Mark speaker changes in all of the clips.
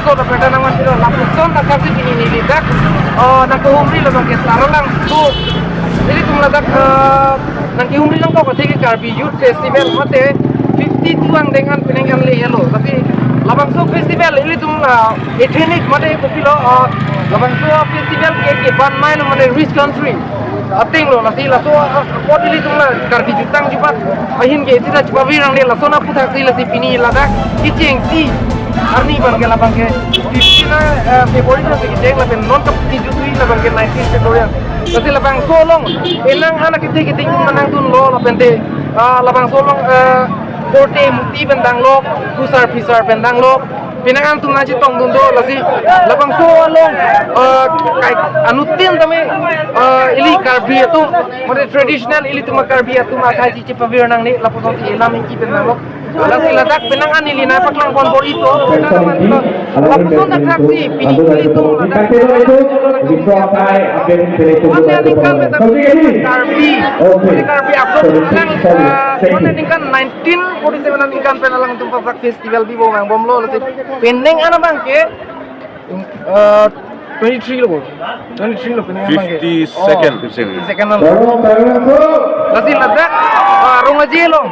Speaker 1: so da perdana man tiro lapuson da kasi ini lidak na ko humri lo bang taralang so jadi tum ladak nang ki humri lang ko ke Karbi Youth Festival mate 52 ang dengan penengan le yelo tapi labang so festival ini tum ethnic mate kopilo labang so festival ke ban main mate rich country ating lo nasi la so pot ini tum la Karbi jutang jupat ahin ke tida chupawi rang le la so na puthak si la si pini ladak kicheng si arni ban ke labang ke 15 February na ke jeng la pen non kap ki jutui labang ke 19 February kasi labang solong enang anak kita tinggal menang tun lo lapente labang solong korte mukti bendang lo pusar pisar bendang lo pinangan tu naji tong dundo lasi labang solong kai anutin tame ili Karbi itu mode traditional ili tu Karbi itu makai cici pavir nang ni lapon ti elam ki bendang lo lasi ladak pinangan ili na paklang bonbor itu lapon tak taksi pilih tu ladak mana ningkan Karbi abdul mana ningkan 1947 ningkan penalang tumpak festival bibo mang bomlo lati pendeng ana bang ke 23 lo 23 lo pendeng bang ke
Speaker 2: 50 second
Speaker 1: lo lati ladak rongaji lo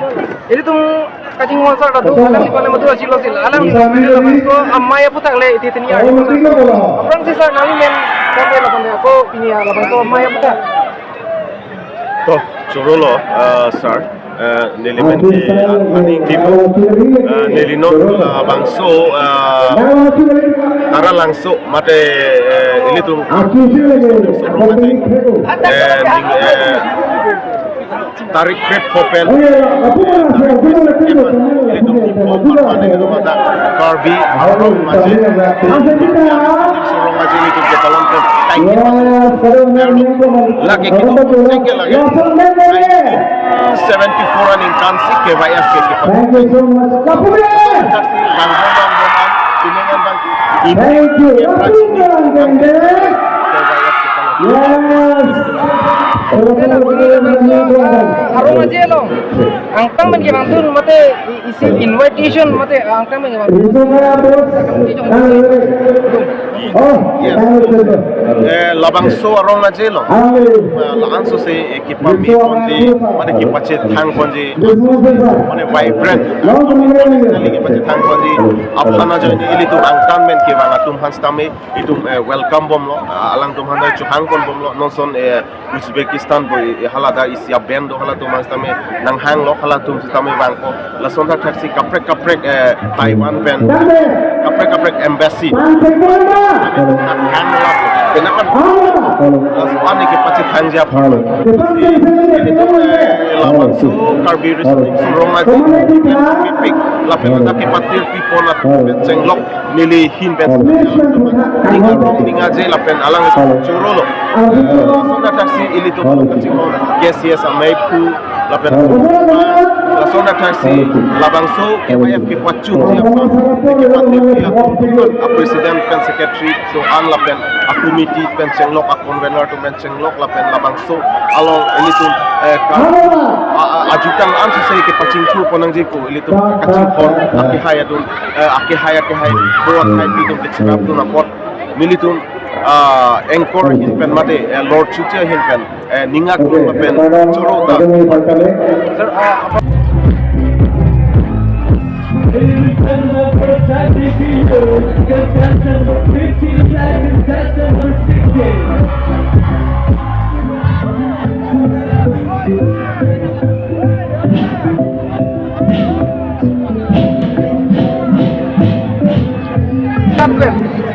Speaker 1: jadi tum kacing monsar datu alam di madu asilo sil alam ko amaya putak le itu tenia orang sisa nali men kami lapan ko ini lapan ko amaya putak
Speaker 2: to chorolo sir nelimen ki ani tipo nelino bangso tara langso mate ini tu tarik krep popel itu Karbi orang masih itu kita lakukan lagi kita tinggal lagi 74 an inkansi ke bayar ke kita
Speaker 1: Harung aja lo, angkang men ke bangtun mate isi invitation mate angkang men ke bangtun.
Speaker 2: Labang so arong aja lo, lahan so se ekipa mi konji, mana ekipa thang konji, mana vibrant, mana ekipa thang konji, apana jo ini tu angkang men ke bang atum hans tame itu welcome bom lo, alang tum handa chuhang kon bom lo, nonson Uzbekistan boy halada isi abendo halatu mas tame nang hang lo halatu tame bangko la sonta taxi kaprek Taiwan pen kaprek embassy hang la kenakan la ke pacit hanja ini tu lawan su Karbi Roma pipik la pemata ke patir pipona cenglok nili hin pen ninga je la pen alang churolo sonda taxi ili tu kaciko yes amai pu la pen la sonda taxi labangso ke wayaf ke pacun siapa ke patir dia a president pen secretary so an la pen a committee pen cenglok a convener to pen cenglok la pen labangso along ili tu ajutan an susai ke pacing tu ponang jiku ili tu kacing kon ake haya buat hai bidum ke cerap tu napot militun engkor hinpen mate Lord Chutia hinpen ningak pen chorota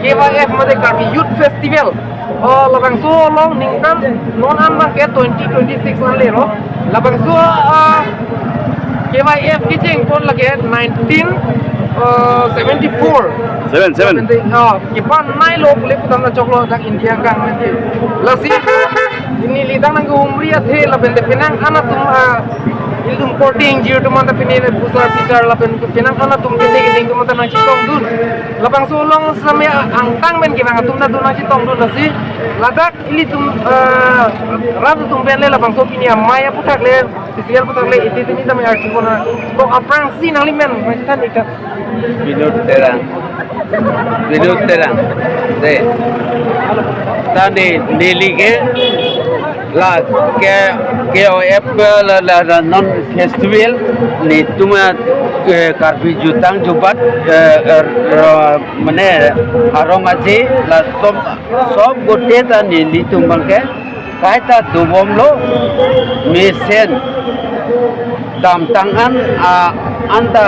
Speaker 1: KYF mate Karbi Youth Festival labang so long ningkan non an bang ke 2026 an le ro labang so KYF kijeng kon lage 1974 kipan nai lo le putam na choklo dak India kang mate lasi ini lidang nang umri athe laben de penang ana tum ilum porting jiu tu mata pinile pusar pisar lapen pinang ana tum kete tu mata nang chitong dun labang solong samya angtang men ke bang tum na dun na chitong dun lasi Ladak ili ratu tumben le labang sopi ni maya putak le sisial putak le itu ni kami arti kona kok aprang si nali men macam ni kan
Speaker 3: Binut terang de tadi nilige la ke la non festival ni tuma karbi jutang jubat mane arong aje la sob gote ta nili tumbang ke kaita dubom lo mesen dam tangan anta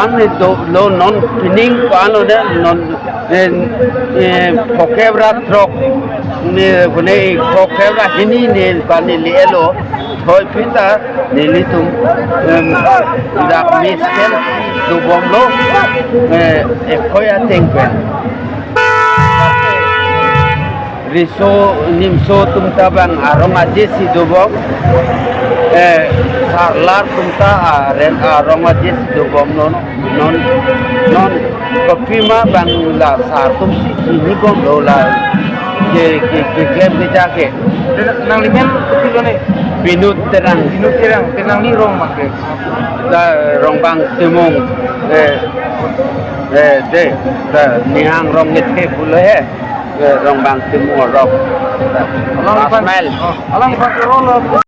Speaker 3: ane lo non pining ano de non pokebra trok ni bune pokebra hini ni pani lielo thoi pita nilitum da mesen dubom lo khoya tengpen riso nimso tumta bang aroma jesi dubom sarlar tumta aren aroma jesi dubom non kopima bang la sartum si bom lo la ke jake
Speaker 1: nang limen kupilo ni
Speaker 3: binut terang
Speaker 1: tenang ni rong make
Speaker 3: da rong bang timung de nihang rong ngethe pulo he rong bang timung rong
Speaker 1: alang ipan rong